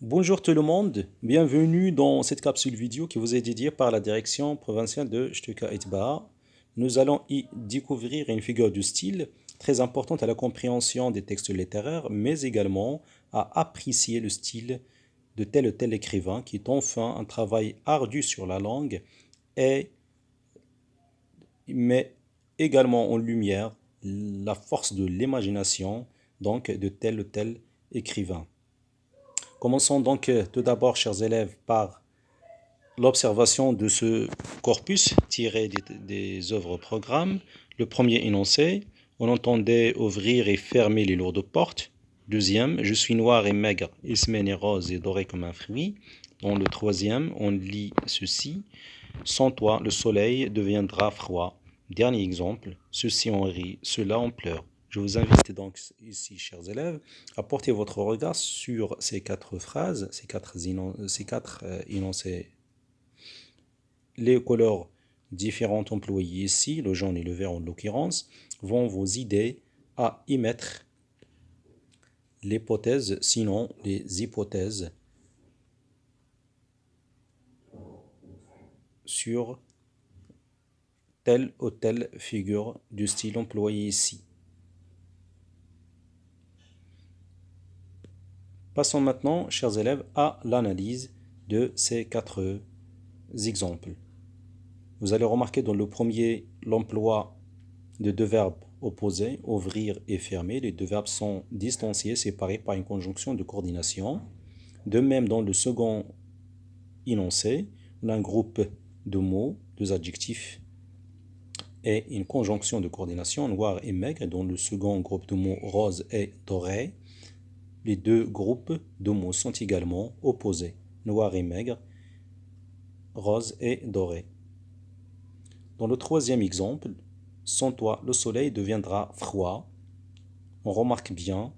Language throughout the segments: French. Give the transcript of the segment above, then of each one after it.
Bonjour tout le monde, bienvenue dans cette capsule vidéo qui vous est dédiée par la direction provinciale de Stuka et Tba. Nous allons y découvrir une figure du style très importante à la compréhension des textes littéraires, mais également à apprécier le style de tel ou tel écrivain qui est enfin un travail ardu sur la langue et met également en lumière la force de l'imagination donc de tel ou tel écrivain. Commençons donc tout d'abord, chers élèves, par l'observation de ce corpus tiré des œuvres programmes. Le premier énoncé, on entendait ouvrir et fermer les lourdes portes. Deuxième, je suis noir et maigre, Ismène est rose et doré comme un fruit. Dans le troisième, on lit ceci, sans toi, le soleil deviendra froid. Dernier exemple, ceci on rit, cela on pleure. Je vous invite donc ici, chers élèves, à porter votre regard sur ces quatre phrases, ces quatre énoncés. Les couleurs différentes employées ici, le jaune et le vert en l'occurrence, vont vous aider à émettre l'hypothèse, sinon les hypothèses sur telle ou telle figure du style employé ici. Passons maintenant, chers élèves, à l'analyse de ces quatre exemples. Vous allez remarquer dans le premier l'emploi de deux verbes opposés, ouvrir et fermer. Les deux verbes sont distanciés, séparés par une conjonction de coordination. De même, dans le second énoncé, on a un groupe de mots, deux adjectifs et une conjonction de coordination, noir et maigre. Dans le second groupe de mots, rose et doré. Les deux groupes de mots sont également opposés, noir et maigre, rose et doré. Dans le troisième exemple, sans toi, le soleil deviendra froid. On remarque bien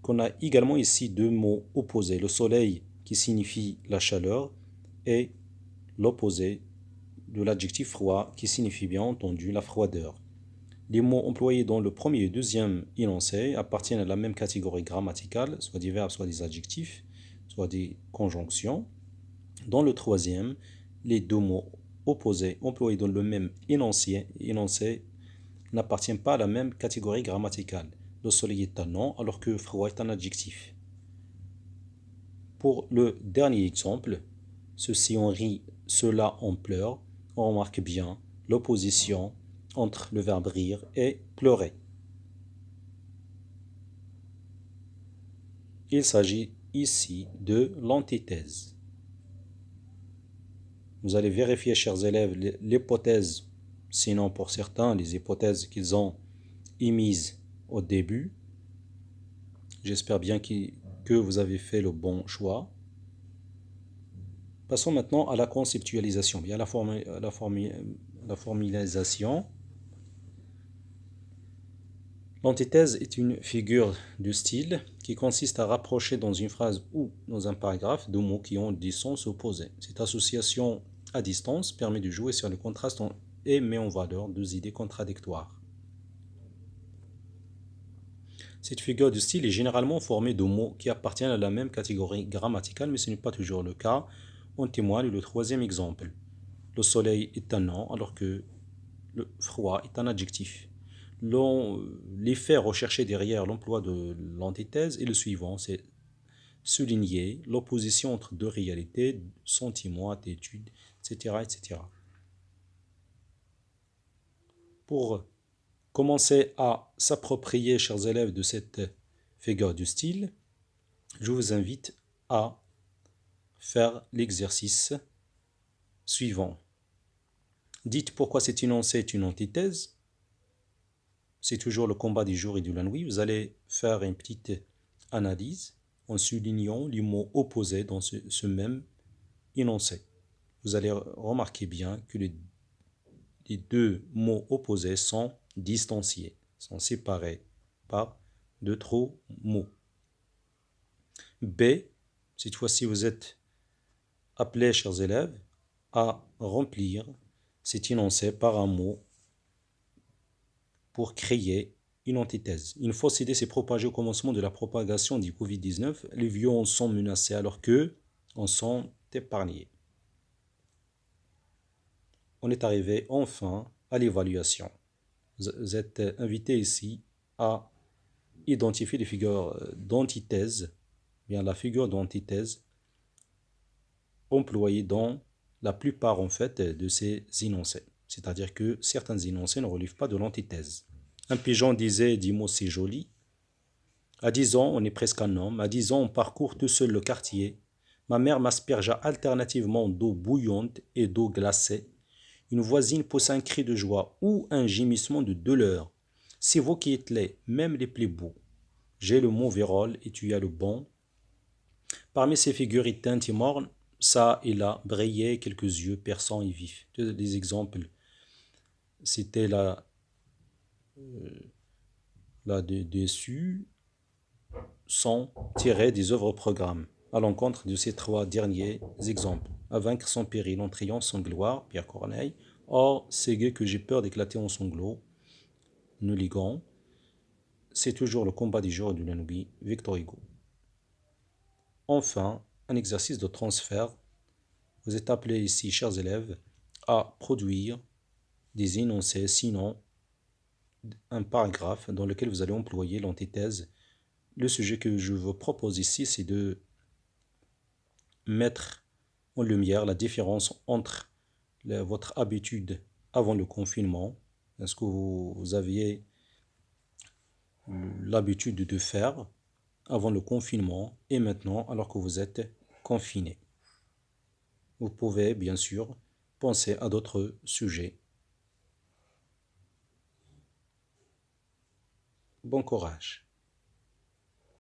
qu'on a également ici deux mots opposés, le soleil qui signifie la chaleur et l'opposé de l'adjectif froid qui signifie bien entendu la froideur. Les mots employés dans le premier et deuxième énoncé appartiennent à la même catégorie grammaticale, soit des verbes, soit des adjectifs, soit des conjonctions. Dans le troisième, les deux mots opposés employés dans le même énoncé n'appartiennent pas à la même catégorie grammaticale. Le soleil est un nom alors que froid est un adjectif. Pour le dernier exemple, ceci on rit, cela on pleure, on remarque bien l'opposition entre le verbe rire et pleurer. Il s'agit ici de l'antithèse. Vous allez vérifier, chers élèves, l'hypothèse, sinon pour certains, les hypothèses qu'ils ont émises au début. J'espère bien que vous avez fait le bon choix. Passons maintenant à la conceptualisation, bien la formalisation. L'antithèse est une figure de style qui consiste à rapprocher dans une phrase ou dans un paragraphe deux mots qui ont des sens opposés. Cette association à distance permet de jouer sur le contraste et met en valeur deux idées contradictoires. Cette figure de style est généralement formée de mots qui appartiennent à la même catégorie grammaticale, mais ce n'est pas toujours le cas. En témoigne le troisième exemple. Le soleil est un nom alors que le froid est un adjectif. L'effet recherché derrière l'emploi de l'antithèse est le suivant, c'est souligner l'opposition entre deux réalités, sentiments, attitudes, etc., etc. Pour commencer à s'approprier, chers élèves, de cette figure du style, je vous invite à faire l'exercice suivant. Dites pourquoi cet énoncé est une antithèse. C'est toujours le combat du jour et de la nuit. Vous allez faire une petite analyse en soulignant les mots opposés dans ce même énoncé. Vous allez remarquer bien que les deux mots opposés sont distanciés, sont séparés par de trop mots. B, cette fois-ci vous êtes appelés, chers élèves, à remplir cet énoncé par un mot pour créer une antithèse. Une fausse idée s'est propagée au commencement de la propagation du Covid-19. Les vieux en sont menacés alors qu'eux en sont épargnés. On est arrivé enfin à l'évaluation. Vous êtes invité ici à identifier les figures d'antithèse, bien la figure d'antithèse employée dans la plupart en fait de ces énoncés. C'est-à-dire que certains énoncés ne relèvent pas de l'antithèse. Un pigeon disait « dis-moi c'est joli ». À 10 ans, on est presque un homme. À 10 ans, on parcourt tout seul le quartier. Ma mère m'aspergea alternativement d'eau bouillante et d'eau glacée. Une voisine poussa un cri de joie ou un gémissement de douleur. C'est vous qui êtes laid, même les plus beaux. J'ai le mauvais rôle et tu as le bon. Parmi ces figures éteintes et mornes, ça et là brillaient quelques yeux perçants et vifs. Des exemples, c'était là-dessus, sont tirés des œuvres-programmes, à l'encontre de ces trois derniers exemples. À vaincre sans péril, en triomphe sans gloire, Pierre Corneille. Or, c'est gai que j'ai peur d'éclater en sanglots. Nouligan. C'est toujours le combat des jours de la Nubie, Victor Hugo. Enfin, un exercice de transfert. Vous êtes appelés ici, chers élèves, à produire des énoncés, sinon un paragraphe dans lequel vous allez employer l'antithèse. Le sujet que je vous propose ici, c'est de mettre en lumière la différence entre votre habitude avant le confinement, ce que vous aviez l'habitude de faire avant le confinement et maintenant alors que vous êtes confiné. Vous pouvez bien sûr penser à d'autres sujets. Bon courage.